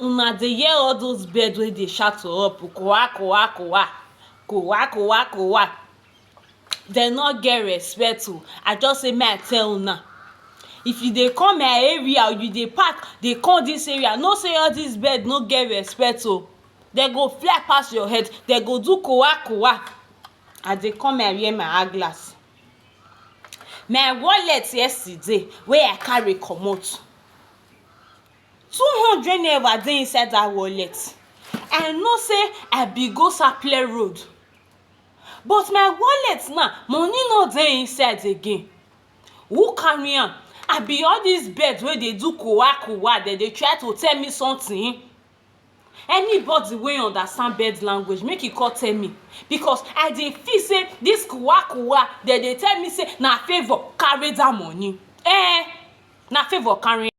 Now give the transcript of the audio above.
una dey hear all those birds wey dey shout for up kowa kowa kowa kowa kowa kowa. Dem no get respect o. I just say make I tell una, if you dey come my area or you dey park dey come dis area, know say all dis birds no get respect o. Dem go fly pass your head, dem go do kowa kowa. I dey come here wear my eye glass. My wallet yesterday wey I carry comot, 200 naira dey inside dat wallet. I know say I bin go Sapele road, but my wallet now money no dey inside again. Who carry am? Abi all dis birds wey dey do kowa kowa dem dey try to tell me something? Anybody wey understand bird language make e come tell me, because I dey feel say dis kowa kowa dem dey tell me say na favour carry dat money. Na favour carry